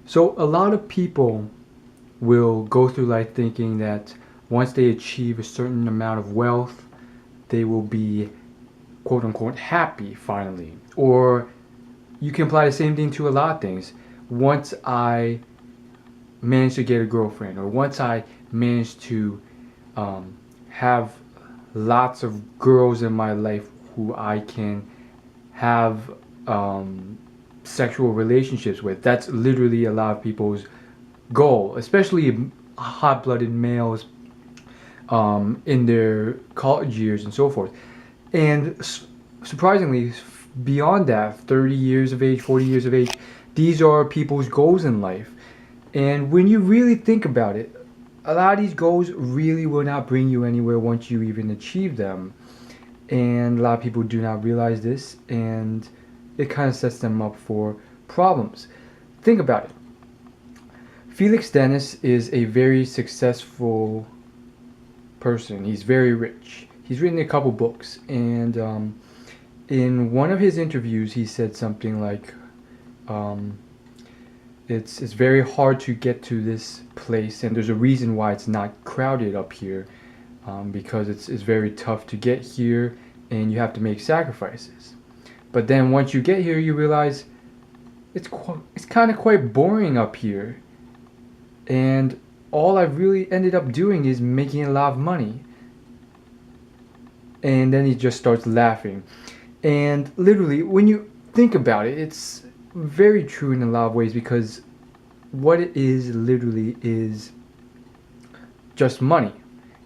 So a lot of people will go through life thinking that once they achieve a certain amount of wealth, they will be quote unquote happy finally. Or you can apply the same thing to a lot of things. Once I manage to get a girlfriend, or once I manage to have lots of girls in my life who I can have sexual relationships with. That's literally a lot of people's goal, especially hot-blooded males in their college years and so forth. And surprisingly, beyond that, 30 years of age, 40 years of age, these are people's goals in life. And when you really think about it, a lot of these goals really will not bring you anywhere once you even achieve them. And a lot of people do not realize this, and it kind of sets them up for problems. Think about it. Felix Dennis is a very successful person. He's very rich. He's written a couple books, and in one of his interviews, he said something like, um, "It's very hard to get to this place, and there's a reason why it's not crowded up here, because it's very tough to get here, and you have to make sacrifices. But then once you get here, you realize it's kind of quite boring up here, and all I've really ended up doing is making a lot of money." And then he just starts laughing. And literally, when you think about it, it's very true in a lot of ways, because what it is literally is just money.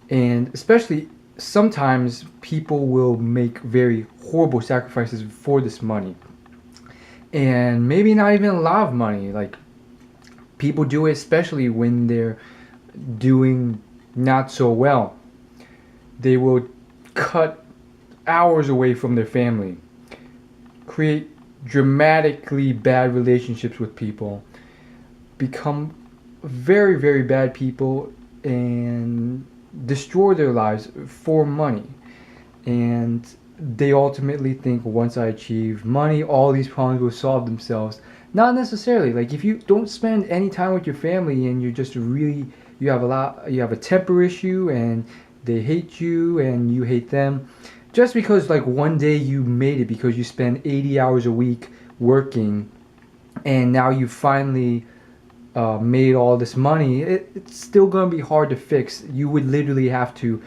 And especially sometimes people will make very horrible sacrifices for this money. And maybe not even a lot of money. Like, people do it especially when they're doing not so well. They will cut hours away from their family, create dramatically bad relationships with people, become very, very bad people, and destroy their lives for money. And they ultimately think, once I achieve money, all these problems will solve themselves. Not necessarily. Like, if you don't spend any time with your family, and you're just really, you have a temper issue, and they hate you and you hate them, just because like one day you made it because you spend 80 hours a week working, and now you finally made all this money, it's still going to be hard to fix. You would literally have to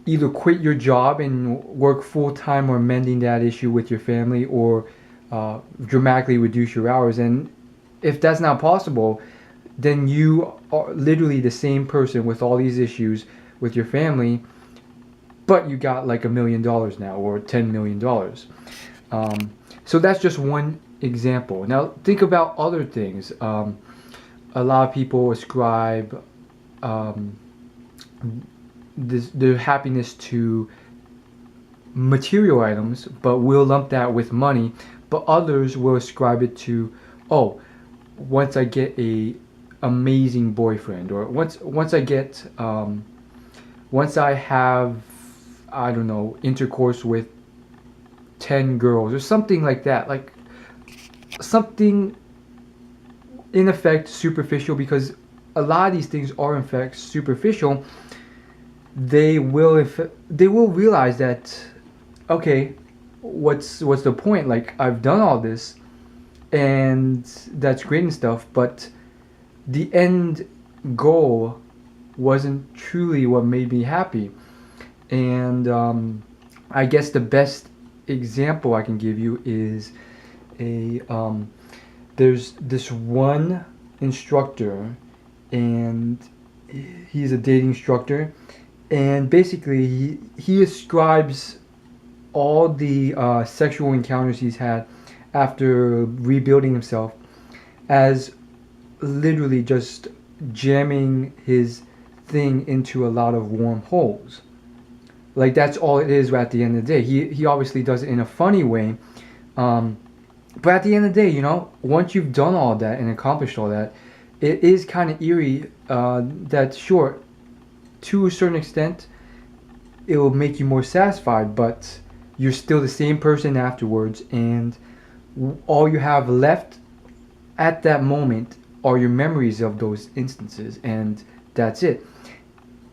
either quit your job and work full time or mending that issue with your family, or dramatically reduce your hours. And if that's not possible, then you are literally the same person with all these issues with your family, but you got like $1 million now, or $10 million. So that's just one example. Now think about other things. A lot of people ascribe their happiness to material items, but will lump that with money. But others will ascribe it to, oh, once I get a amazing boyfriend, or once I get once I have, I don't know, intercourse with 10 girls or something like that, like something in effect superficial, because a lot of these things are in fact superficial. They will realize that, okay, what's the point? Like, I've done all this, and that's great and stuff, but the end goal wasn't truly what made me happy. And I guess the best example I can give you is there's this one instructor, and he's a dating instructor, and basically he ascribes all the sexual encounters he's had after rebuilding himself as literally just jamming his thing into a lot of warm holes. Like, that's all it is at the end of the day. He obviously does it in a funny way, but at the end of the day, once you've done all that and accomplished all that, it is kind of eerie that, sure, to a certain extent, it will make you more satisfied, but you're still the same person afterwards, and all you have left at that moment are your memories of those instances, and that's it.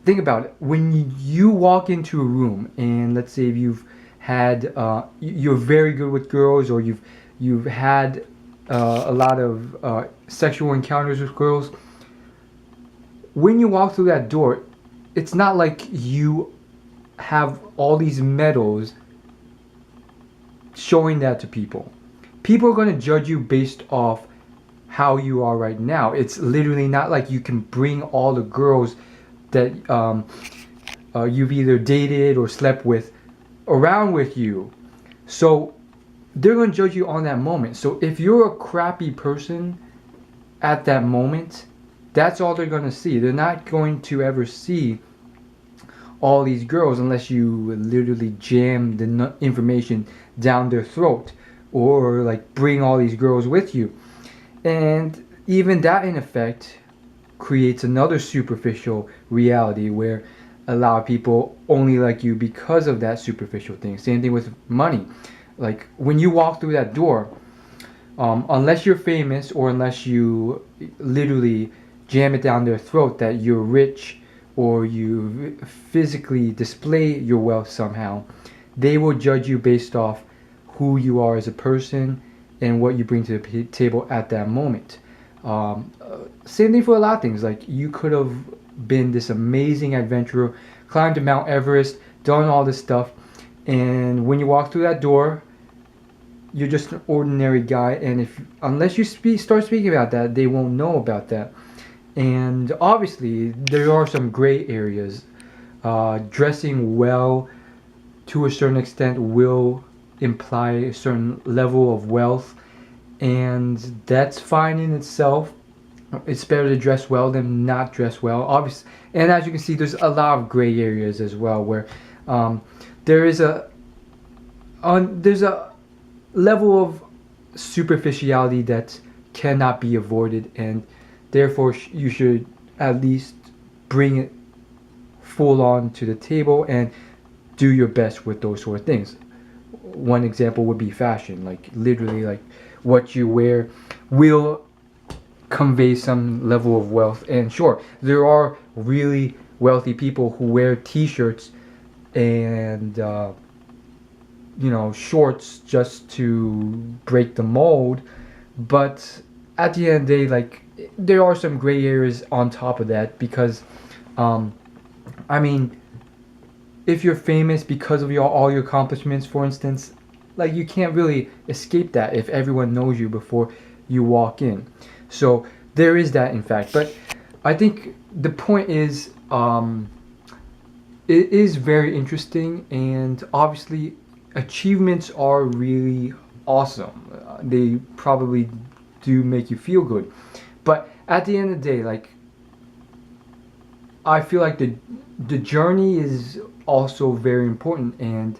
Think about it. When you walk into a room, and let's say you've had you're very good with girls, or you've had a lot of sexual encounters with girls. When you walk through that door, it's not like you have all these medals showing that to people. People are going to judge you based off how you are right now. It's literally not like you can bring all the girls that you've either dated or slept with around with you. So they're going to judge you on that moment. So if you're a crappy person at that moment, that's all they're going to see. They're not going to ever see all these girls unless you literally jam the information down their throat, or like bring all these girls with you. And even that in effect creates another superficial reality where a lot of people only like you because of that superficial thing. Same thing with money. Like when you walk through that door, unless you're famous, or unless you literally jam it down their throat that you're rich, or you physically display your wealth somehow, they will judge you based off who you are as a person and what you bring to the table at that moment. Same thing for a lot of things. Like you could have been this amazing adventurer, climbed to Mount Everest, done all this stuff, and when you walk through that door, you're just an ordinary guy. And unless you start speaking about that, they won't know about that. And obviously, there are some gray areas. Dressing well to a certain extent will imply a certain level of wealth, and that's fine in itself. It's better to dress well than not dress well, obviously. And as you can see, there's a lot of gray areas as well, where there's a level of superficiality that cannot be avoided, and therefore you should at least bring it full on to the table and do your best with those sort of things. One example would be fashion. Like literally, like what you wear will convey some level of wealth. And sure, there are really wealthy people who wear t-shirts and shorts just to break the mold, but at the end of the day, like there are some gray areas on top of that, because if you're famous because of all your accomplishments, for instance, like you can't really escape that if everyone knows you before you walk in. So there is that, in fact. But I think the point is, it is very interesting, and obviously achievements are really awesome. They probably do make you feel good. But at the end of the day, like, I feel like the journey is also very important, and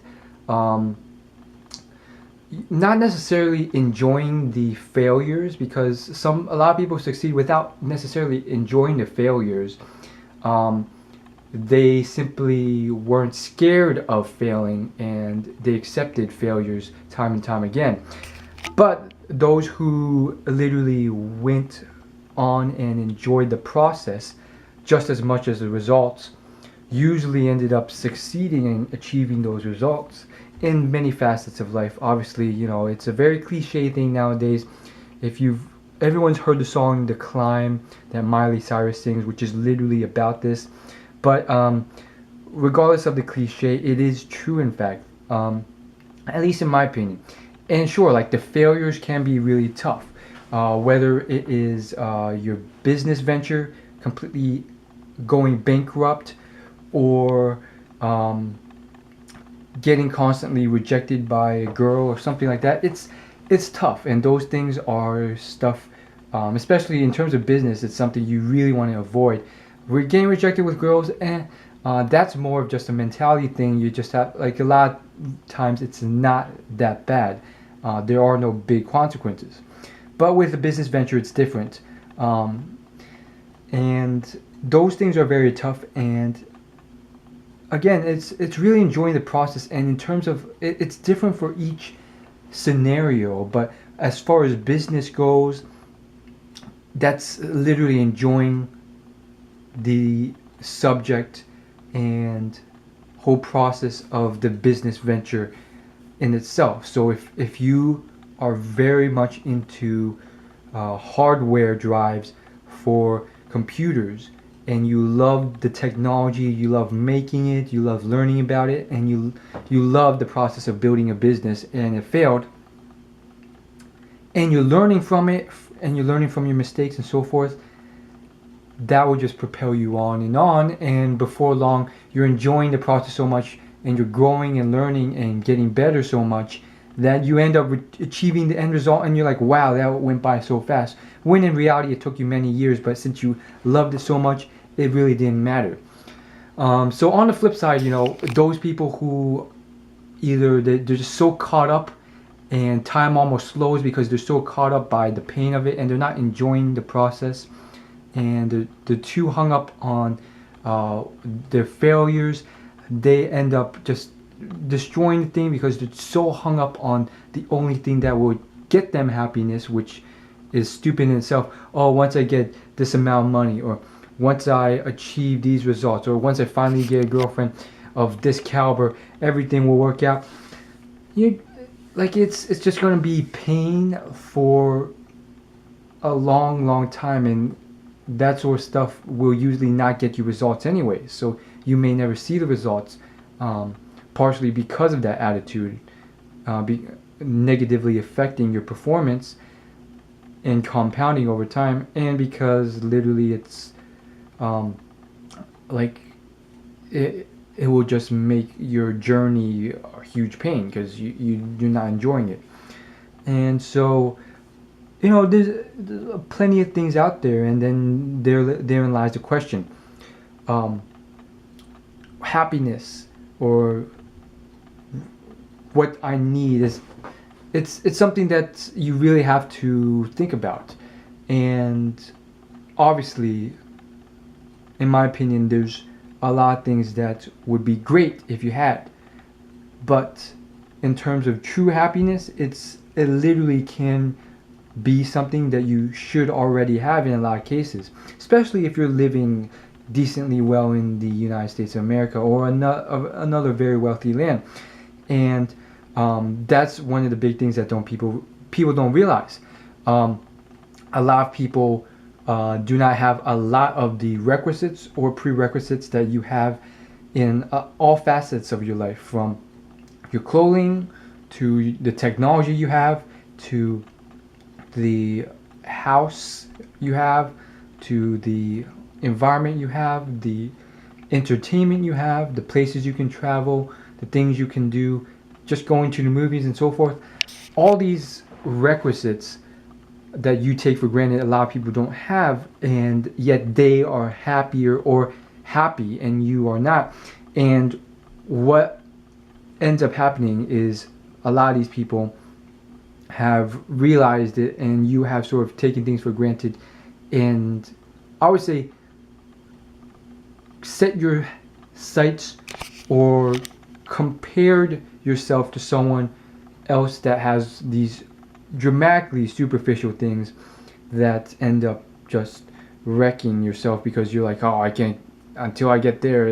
not necessarily enjoying the failures, because a lot of people succeed without necessarily enjoying the failures. They simply weren't scared of failing, and they accepted failures time and time again. But those who literally went on and enjoyed the process just as much as the results usually ended up succeeding in achieving those results in many facets of life. Obviously, it's a very cliche thing nowadays. Everyone's heard the song "The Climb" that Miley Cyrus sings, which is literally about this. But regardless of the cliche, it is true, in fact, at least in my opinion. And sure, like the failures can be really tough, whether it is your business venture completely going bankrupt, or getting constantly rejected by a girl or something like that. It's tough, and those things are stuff, especially in terms of business, it's something you really want to avoid. We're getting rejected with girls, and that's more of just a mentality thing. You just have, like, a lot of times it's not that bad. There are no big consequences. But with a business venture, it's different. And those things are very tough, and again, it's really enjoying the process. And in terms of it's different for each scenario, but as far as business goes, that's literally enjoying the subject and whole process of the business venture in itself. So if you are very much into hardware drives for computers, and you love the technology, you love making it, you love learning about it, and you love the process of building a business, and it failed, and you're learning from it, and you're learning from your mistakes and so forth, that will just propel you on, and before long you're enjoying the process so much, and you're growing and learning and getting better so much that you end up achieving the end result, and you're like, wow, that went by so fast, when in reality it took you many years, but since you loved it so much, it really didn't matter. So on the flip side, those people who either they're just so caught up, and time almost slows because they're so caught up by the pain of it, and they're not enjoying the process, and they're too hung up on their failures. They end up just destroying the thing because they're so hung up on the only thing that will get them happiness, which is stupid in itself. Oh, once I get this amount of money, or once I achieve these results, or once I finally get a girlfriend of this caliber, everything will work out. It's just going to be pain for a long time, and that sort of stuff will usually not get you results anyway, so you may never see the results, partially because of that attitude negatively affecting your performance and compounding over time, and because literally it's it will just make your journey a huge pain because you're not enjoying it. And so there's plenty of things out there, and then therein lies the question. Happiness, or what I need, is it's something that you really have to think about. And obviously, in my opinion, there's a lot of things that would be great if you had, but in terms of true happiness, it literally can be something that you should already have in a lot of cases, especially if you're living decently well in the United States of America, or another very wealthy land. And that's one of the big things that people don't realize. A lot of people do not have a lot of the requisites or prerequisites that you have in all facets of your life, from your clothing to the technology you have, to the house you have, to the environment you have, the entertainment you have, the places you can travel, the things you can do, just going to the movies and so forth. All these requisites that you take for granted, a lot of people don't have, and yet they are happier or happy and you are not. And what ends up happening is a lot of these people have realized it, and you have sort of taken things for granted, and I would say set your sights or compared yourself to someone else that has these dramatically superficial things that end up just wrecking yourself, because you're like, oh, I can't until I get there.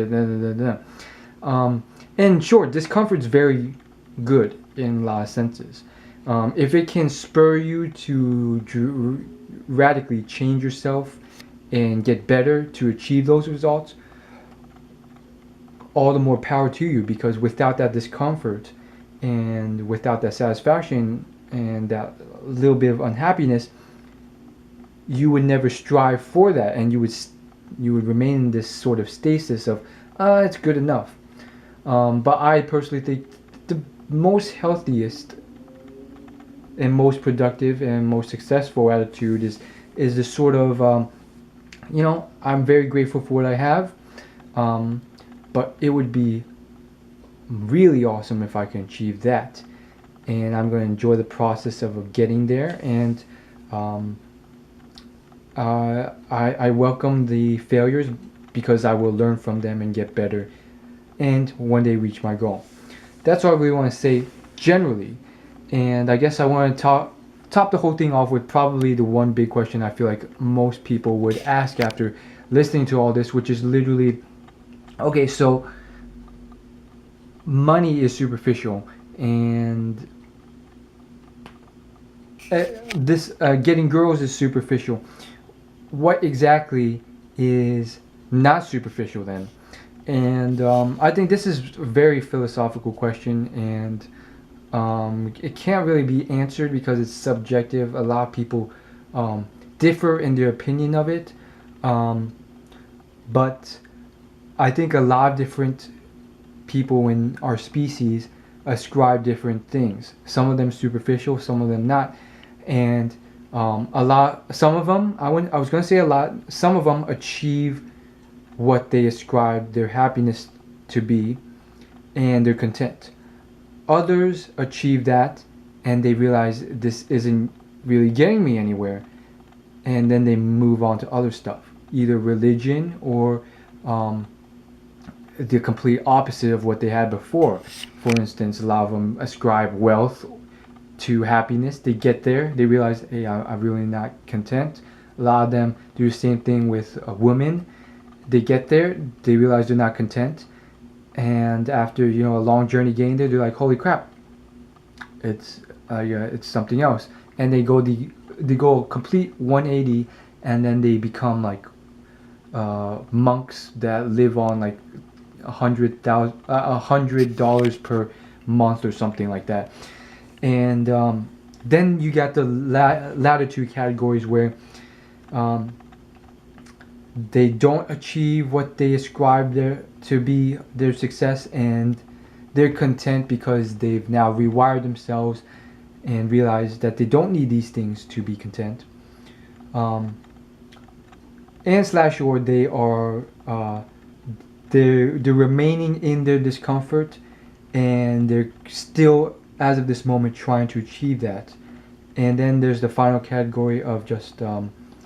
And sure, discomfort's very good in a lot of senses. If it can spur you to radically change yourself and get better to achieve those results, all the more power to you, because without that discomfort and without that satisfaction and that little bit of unhappiness, you would never strive for that, and you would remain in this sort of stasis of it's good enough. But I personally think the most healthiest and most productive and most successful attitude is the sort of I'm very grateful for what I have, but it would be really awesome if I can achieve that, and I'm going to enjoy the process of getting there. And I welcome the failures, because I will learn from them and get better, and one day reach my goal. That's all I really want to say generally. And I guess I want to top the whole thing off with probably the one big question I feel like most people would ask after listening to all this, which is literally, okay, so money is superficial, and this getting girls is superficial. What exactly is not superficial then? And I think this is a very philosophical question, and it can't really be answered because it's subjective. A lot of people differ in their opinion of it, but I think a lot of different people in our species ascribe different things. Some of them superficial, some of them not, and some of them, I was going to say a lot, some of them achieve what they ascribe their happiness to be, and they're content. Others achieve that, and they realize this isn't really getting me anywhere, and then they move on to other stuff, either religion or the complete opposite of what they had before. For instance, a lot of them ascribe wealth to happiness. They get there, they realize, hey, I'm really not content. A lot of them do the same thing with a woman. They get there, they realize they're not content, and after a long journey getting there, they're like, holy crap, it's something else, and they go a complete 180, and then they become like monks that live on like $100 per month or something like that. And then you got the latter two categories where they don't achieve what they ascribe to be their success, and they're content because they've now rewired themselves and realized that they don't need these things to be content. And slash or they are they're remaining in their discomfort, and they're still, as of this moment, trying to achieve that. And then there's the final category of just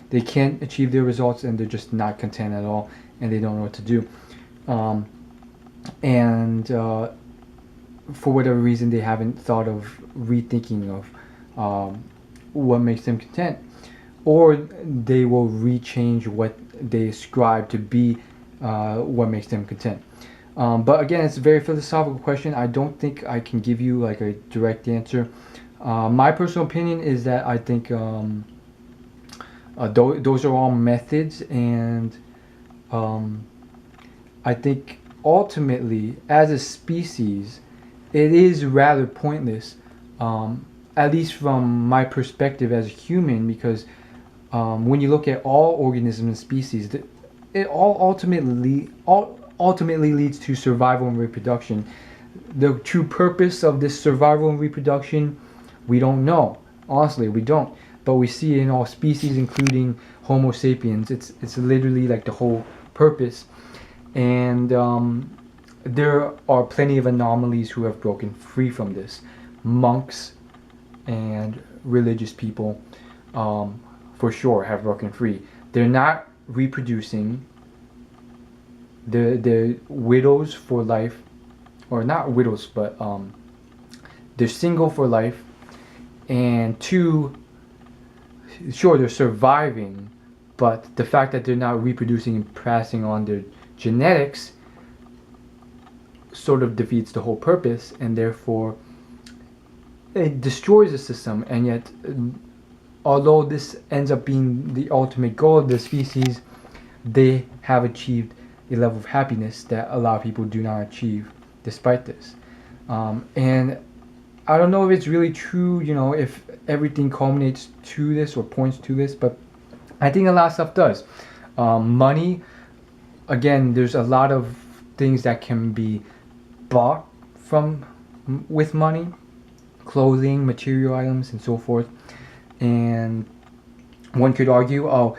they can't achieve their results, and they're just not content at all, and they don't know what to do. And for whatever reason, they haven't thought of rethinking of what makes them content, or they will rechange what they ascribe to be what makes them content. But again, it's a very philosophical question. I don't think I can give you like a direct answer. My personal opinion is that I think those are all methods, and I think ultimately, as a species, it is rather pointless, at least from my perspective as a human, because when you look at all organisms and species, it all ultimately leads to survival and reproduction. The true purpose of this survival and reproduction, we don't know. Honestly, we don't. But we see it in all species, including Homo sapiens. It's literally like the whole purpose. And there are plenty of anomalies who have broken free from this. Monks and religious people, for sure, have broken free. They're not reproducing. They're widows for life, or not widows, but they're single for life. And two, sure, they're surviving, but the fact that they're not reproducing and passing on their genetics sort of defeats the whole purpose, and therefore it destroys the system. And yet, although this ends up being the ultimate goal of the species, they have achieved a level of happiness that a lot of people do not achieve despite this. And I don't know if it's really true, if everything culminates to this or points to this, but I think a lot of stuff does. Money, again, there's a lot of things that can be bought with money, clothing, material items, and so forth. And one could argue,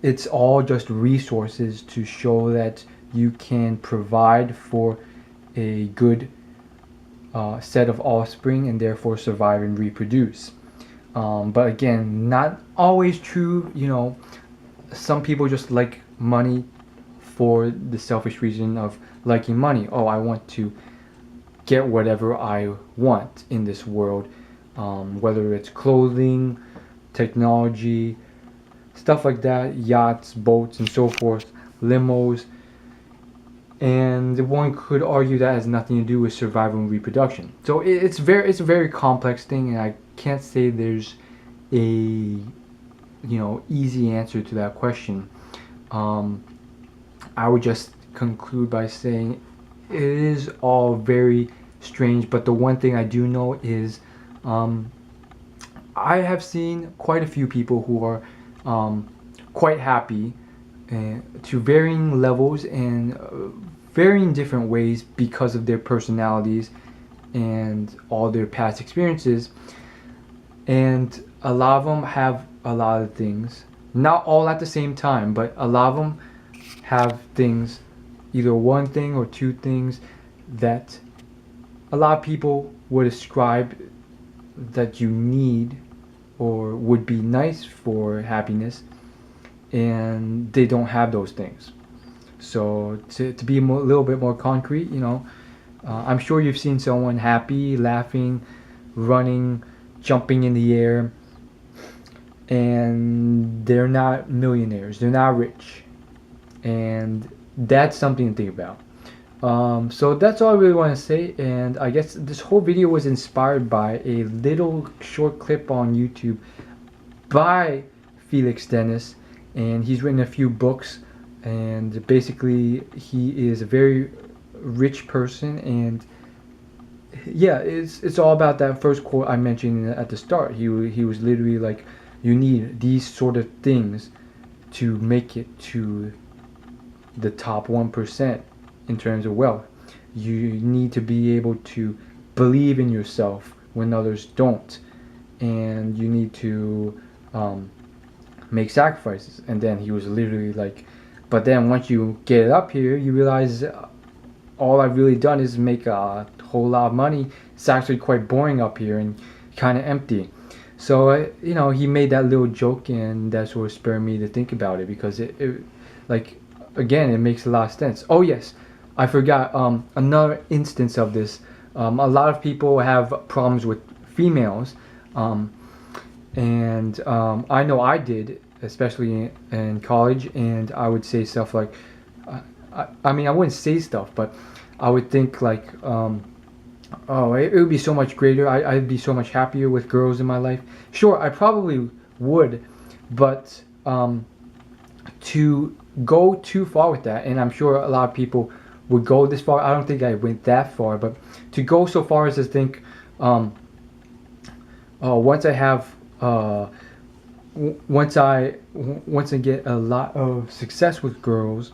it's all just resources to show that you can provide for a good set of offspring, and therefore survive and reproduce. But again, not always true. Some people just like money for the selfish reason of liking money. I want to get whatever I want in this world, whether it's clothing, technology, stuff like that, yachts, boats, and so forth, limos. And one could argue that has nothing to do with survival and reproduction. So it's a very complex thing, and I can't say there's a easy answer to that question. I would just conclude by saying it is all very strange, but the one thing I do know is I have seen quite a few people who are quite happy to varying levels and varying different ways because of their personalities and all their past experiences. And a lot of them have a lot of things, not all at the same time, but a lot of them have things, either one thing or two things that a lot of people would ascribe that you need or would be nice for happiness, and they don't have those things. So to be a little bit more concrete, I'm sure you've seen someone happy, laughing, running, jumping in the air, and they're not millionaires, they're not rich, and that's something to think about. So that's all I really want to say, and I guess this whole video was inspired by a little short clip on YouTube by Felix Dennis, and he's written a few books, and basically he is a very rich person, and yeah, it's all about that first quote I mentioned at the start. He was literally like, you need these sort of things to make it to the top 1% in terms of wealth. You need to be able to believe in yourself when others don't, and you need to make sacrifices. And then he was literally like, but then once you get up here, you realize all I've really done is make a whole lot of money. It's actually quite boring up here and kind of empty. So he made that little joke, and that's what spurred me to think about it, because it like, again, it makes a lot of sense. Oh yes, I forgot another instance of this. A lot of people have problems with females, and I know I did, especially in college, and I would say stuff like, I mean, I wouldn't say stuff, but I would think like, oh, it would be so much greater. I'd be so much happier with girls in my life. Sure, I probably would, but to go too far with that, and I'm sure a lot of people would go this far. I don't think I went that far, but to go so far as to think, once I have, once I get a lot of success with girls,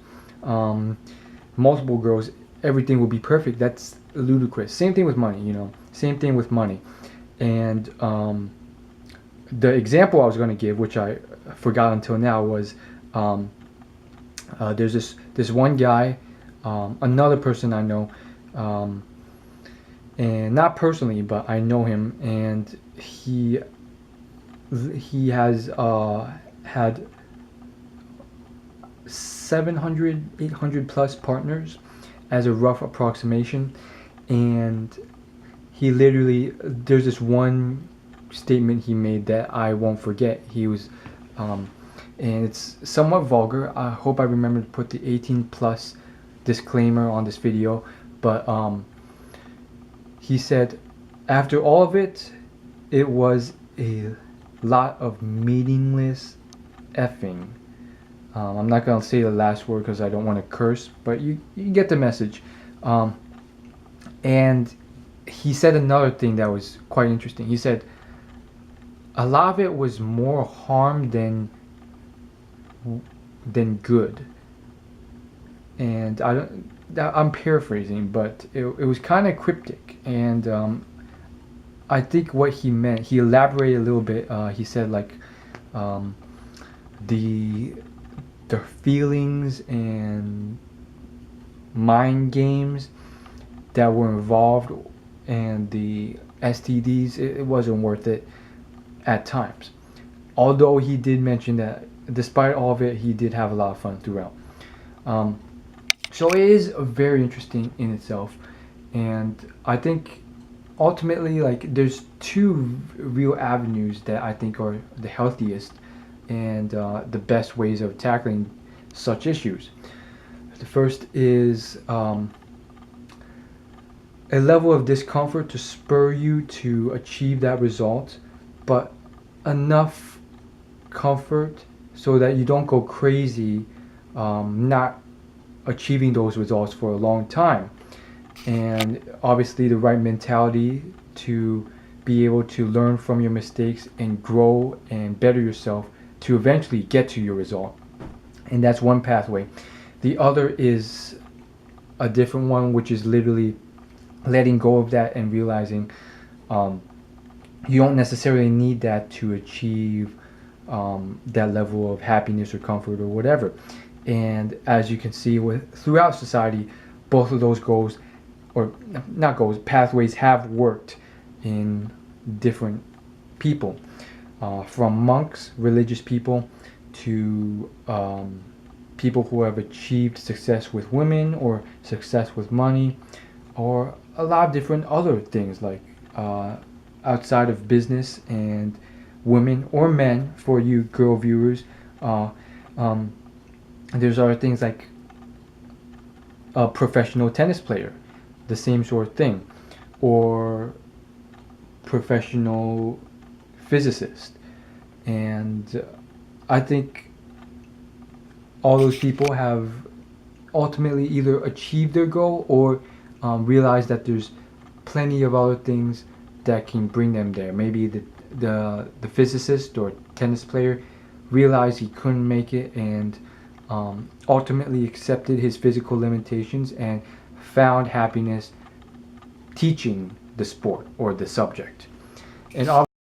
multiple girls, everything will be perfect. That's ludicrous. Same thing with money, same thing with money. And the example I was going to give, which I forgot until now, was there's this one guy, another person I know, and not personally, but I know him, and he has had 700, 800 plus partners as a rough approximation. And he literally, there's this one statement he made that I won't forget. He was and it's somewhat vulgar. I hope I remember to put the 18 plus disclaimer on this video, but he said, after all of it, it was a lot of meaningless effing. I'm not gonna say the last word because I don't want to curse, but you get the message. And he said another thing that was quite interesting. He said a lot of it was more harm than good. And I'm paraphrasing, but it was kind of cryptic. And I think what he meant, he elaborated a little bit. He said like the feelings and mind games that were involved, and the STDs, it wasn't worth it at times. Although he did mention that despite all of it, he did have a lot of fun throughout. So it is very interesting in itself, and I think ultimately, like, there's two real avenues that I think are the healthiest and the best ways of tackling such issues. The first is a level of discomfort to spur you to achieve that result, but enough comfort so that you don't go crazy not achieving those results for a long time. And obviously, the right mentality to be able to learn from your mistakes and grow and better yourself to eventually get to your result. And that's one pathway. The other is a different one, which is literally letting go of that and realizing you don't necessarily need that to achieve that level of happiness or comfort or whatever. And as you can see with throughout society, both of those goals, or not goals, pathways have worked in different people, from monks, religious people, to people who have achieved success with women or success with money, or a lot of different other things like outside of business and women or men. For you girl viewers, there's other things like a professional tennis player, the same sort of thing, or professional physicist. And I think all those people have ultimately either achieved their goal or realized that there's plenty of other things that can bring them there. Maybe the physicist or tennis player realized he couldn't make it and ultimately accepted his physical limitations and found happiness teaching the sport or the subject. And